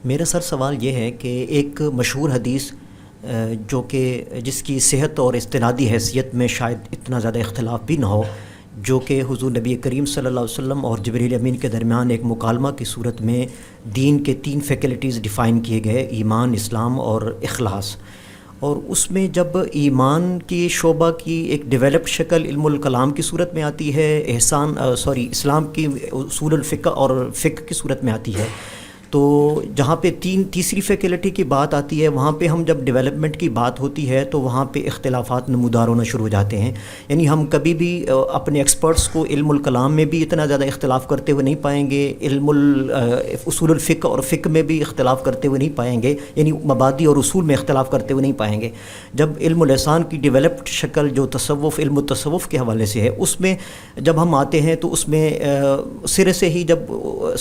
میرا سر سوال یہ ہے کہ ایک مشہور حدیث جو کہ جس کی صحت اور استنادی حیثیت میں شاید اتنا زیادہ اختلاف بھی نہ ہو، جو کہ حضور نبی کریم صلی اللہ علیہ وسلم اور جبریل امین کے درمیان ایک مکالمہ کی صورت میں دین کے 3 فیکلٹیز ڈیفائن کیے گئے: ایمان، اسلام اور اخلاص۔ اور اس میں جب ایمان کی شعبہ کی ایک ڈیولپڈ شکل علم الکلام کی صورت میں آتی ہے، اسلام کی اصول الفقہ اور فقہ کی صورت میں آتی ہے، تو جہاں پہ تیسری فیکلٹی کی بات آتی ہے، وہاں پہ ہم جب ڈیولپمنٹ کی بات ہوتی ہے تو وہاں پہ اختلافات نمودار ہونا شروع ہو جاتے ہیں۔ یعنی ہم کبھی بھی اپنے ایکسپرٹس کو علم الکلام میں بھی اتنا زیادہ اختلاف کرتے ہوئے نہیں پائیں گے، اصول الفقہ اور فقہ میں بھی اختلاف کرتے ہوئے نہیں پائیں گے، یعنی مبادی اور اصول میں اختلاف کرتے ہوئے نہیں پائیں گے۔ جب علم الاحسان کی ڈیولپڈ شکل جو تصوف، علم التصوف کے حوالے سے ہے، اس میں جب ہم آتے ہیں تو اس میں سرے سے ہی جب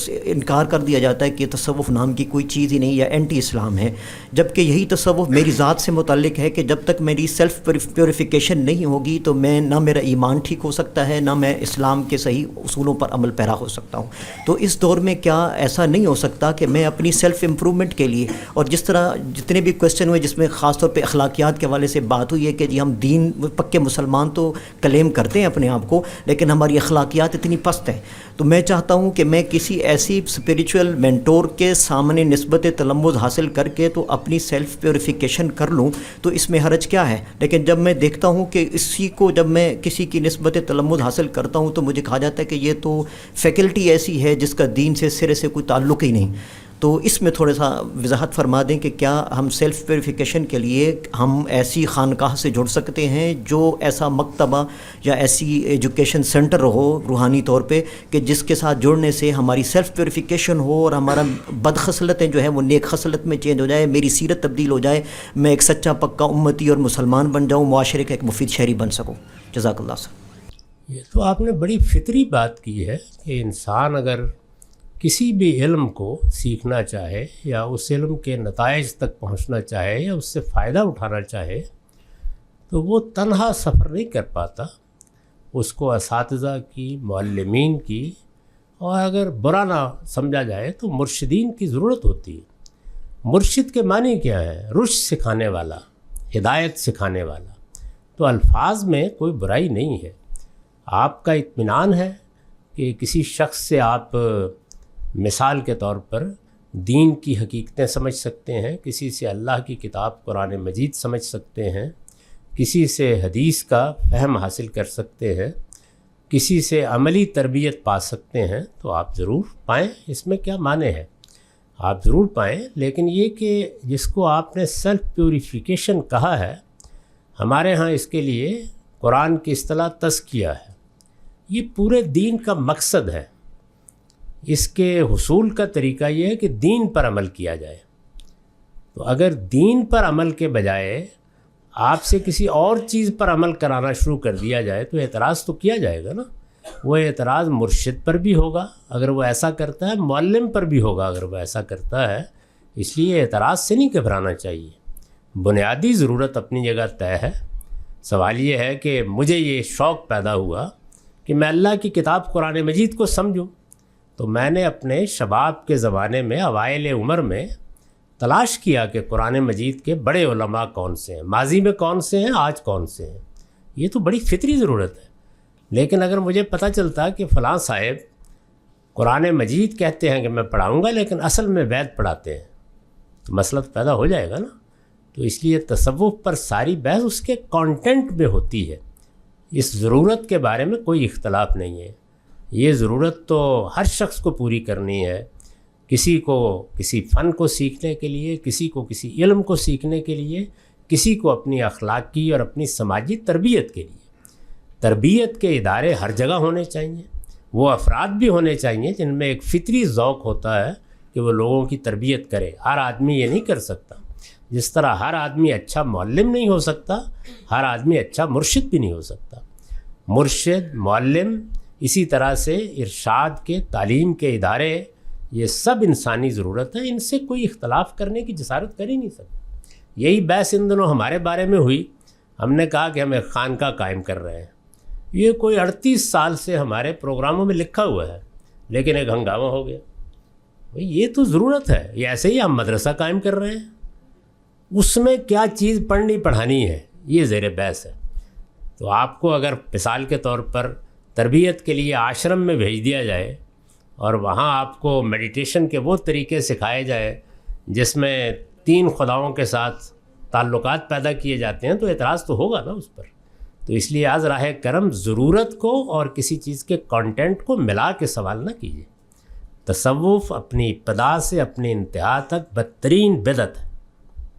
انکار کر دیا جاتا ہے کہ تصوف نام کی کوئی چیز ہی نہیں یا اینٹی اسلام ہے، جبکہ یہی تصوف میری ذات سے متعلق ہے کہ جب تک میری سیلف پیوریفیکیشن نہیں ہوگی تو میں نہ میرا ایمان ٹھیک ہو سکتا ہے، نہ میں اسلام کے صحیح اصولوں پر عمل پیرا ہو سکتا ہوں۔ تو اس دور میں کیا ایسا نہیں ہو سکتا کہ میں اپنی سیلف امپرومنٹ کے لیے، اور جس طرح جتنے بھی کویسچن ہوئے جس میں خاص طور پہ اخلاقیات کے حوالے سے بات ہوئی ہے کہ جی ہم دین پکے مسلمان تو کلیم کرتے ہیں اپنے آپ کو، لیکن ہماری اخلاقیات اتنی پست ہیں، تو میں چاہتا ہوں کہ میں کسی ایسی اسپریچول مینٹور کے سامنے نسبت تلمذ حاصل کر کے تو اپنی سیلف پیوریفیکیشن کر لوں، تو اس میں حرج کیا ہے؟ لیکن جب میں دیکھتا ہوں کہ اسی کو جب میں کسی کی نسبت تلمذ حاصل کرتا ہوں تو مجھے کہا جاتا ہے کہ یہ تو فیکلٹی ایسی ہے جس کا دین سے سرے سے کوئی تعلق ہی نہیں۔ تو اس میں تھوڑا سا وضاحت فرما دیں کہ کیا ہم سیلف پیوریفیکیشن کے لیے ہم ایسی خانقاہ سے جڑ سکتے ہیں جو ایسا مکتبہ یا ایسی ایجوکیشن سینٹر ہو روحانی طور پہ کہ جس کے ساتھ جڑنے سے ہماری سیلف پیوریفیکیشن ہو اور ہمارا بد خصلتیں جو ہیں وہ نیک خصلت میں چینج ہو جائے، میری سیرت تبدیل ہو جائے، میں ایک سچا پکا امتی اور مسلمان بن جاؤں، معاشرے کا ایک مفید شہری بن سکوں۔ جزاک اللہ سر۔ یہ تو آپ نے بڑی فطری بات کی ہے کہ انسان اگر کسی بھی علم کو سیکھنا چاہے یا اس علم کے نتائج تک پہنچنا چاہے یا اس سے فائدہ اٹھانا چاہے تو وہ تنہا سفر نہیں کر پاتا، اس کو اساتذہ کی، معلمین کی، اور اگر برا نہ سمجھا جائے تو مرشدین کی ضرورت ہوتی ہے۔ مرشد کے معنی کیا ہے؟ رشد سکھانے والا، ہدایت سکھانے والا۔ تو الفاظ میں کوئی برائی نہیں ہے، آپ کا اطمینان ہے کہ کسی شخص سے آپ مثال کے طور پر دین کی حقیقتیں سمجھ سکتے ہیں، کسی سے اللہ کی کتاب قرآن مجید سمجھ سکتے ہیں، کسی سے حدیث کا فہم حاصل کر سکتے ہیں، کسی سے عملی تربیت پا سکتے ہیں، تو آپ ضرور پائیں، اس میں کیا معنی ہے، آپ ضرور پائیں۔ لیکن یہ کہ جس کو آپ نے سیلف پیوریفیکیشن کہا ہے، ہمارے ہاں اس کے لیے قرآن کی اصطلاح تزکیہ ہے۔ یہ پورے دین کا مقصد ہے، اس کے حصول کا طریقہ یہ ہے کہ دین پر عمل کیا جائے۔ تو اگر دین پر عمل کے بجائے آپ سے کسی اور چیز پر عمل کرانا شروع کر دیا جائے تو اعتراض تو کیا جائے گا نا۔ وہ اعتراض مرشد پر بھی ہوگا اگر وہ ایسا کرتا ہے، معلم پر بھی ہوگا اگر وہ ایسا کرتا ہے۔ اس لیے اعتراض سے نہیں گھبرانا چاہیے، بنیادی ضرورت اپنی جگہ طے ہے۔ سوال یہ ہے کہ مجھے یہ شوق پیدا ہوا کہ میں اللہ کی کتاب قرآن مجید کو سمجھوں، تو میں نے اپنے شباب کے زمانے میں، اوائل عمر میں تلاش کیا کہ قرآن مجید کے بڑے علماء کون سے ہیں، ماضی میں کون سے ہیں، آج کون سے ہیں۔ یہ تو بڑی فطری ضرورت ہے۔ لیکن اگر مجھے پتہ چلتا کہ فلاں صاحب قرآن مجید کہتے ہیں کہ میں پڑھاؤں گا لیکن اصل میں وید پڑھاتے ہیں، تو مسئلہ تو پیدا ہو جائے گا نا۔ تو اس لیے تصوف پر ساری بحث اس کے کانٹینٹ میں ہوتی ہے، اس ضرورت کے بارے میں کوئی اختلاف نہیں ہے۔ یہ ضرورت تو ہر شخص کو پوری کرنی ہے، کسی کو کسی فن کو سیکھنے کے لیے، کسی کو کسی علم کو سیکھنے کے لیے، کسی کو اپنی اخلاقی اور اپنی سماجی تربیت کے لیے۔ تربیت کے ادارے ہر جگہ ہونے چاہیے، وہ افراد بھی ہونے چاہیے جن میں ایک فطری ذوق ہوتا ہے کہ وہ لوگوں کی تربیت کرے۔ ہر آدمی یہ نہیں کر سکتا، جس طرح ہر آدمی اچھا معلم نہیں ہو سکتا، ہر آدمی اچھا مرشد بھی نہیں ہو سکتا۔ مرشد، معلم، اسی طرح سے ارشاد کے، تعلیم کے ادارے، یہ سب انسانی ضرورت ہے، ان سے کوئی اختلاف کرنے کی جسارت کر ہی نہیں سکتا۔ یہی بحث ان دنوں ہمارے بارے میں ہوئی، ہم نے کہا کہ ہم ایک خانقاہ قائم کر رہے ہیں۔ یہ کوئی 38 سال سے ہمارے پروگراموں میں لکھا ہوا ہے، لیکن ایک ہنگامہ ہو گیا۔ یہ تو ضرورت ہے. یہ ایسے ہی ہم مدرسہ قائم کر رہے ہیں, اس میں کیا چیز پڑھنی پڑھانی ہے یہ زیر بحث ہے. تو آپ کو اگر مثال کے طور پر تربیت کے لیے آشرم میں بھیج دیا جائے اور وہاں آپ کو میڈیٹیشن کے وہ طریقے سکھائے جائے جس میں 3 خداؤں کے ساتھ تعلقات پیدا کیے جاتے ہیں, تو اعتراض تو ہوگا نا اس پر. تو اس لیے از راہ کرم ضرورت کو اور کسی چیز کے کانٹینٹ کو ملا کے سوال نہ کیجیے. تصوف اپنی ابتدا سے اپنی انتہا تک بدترین بدعت ہے.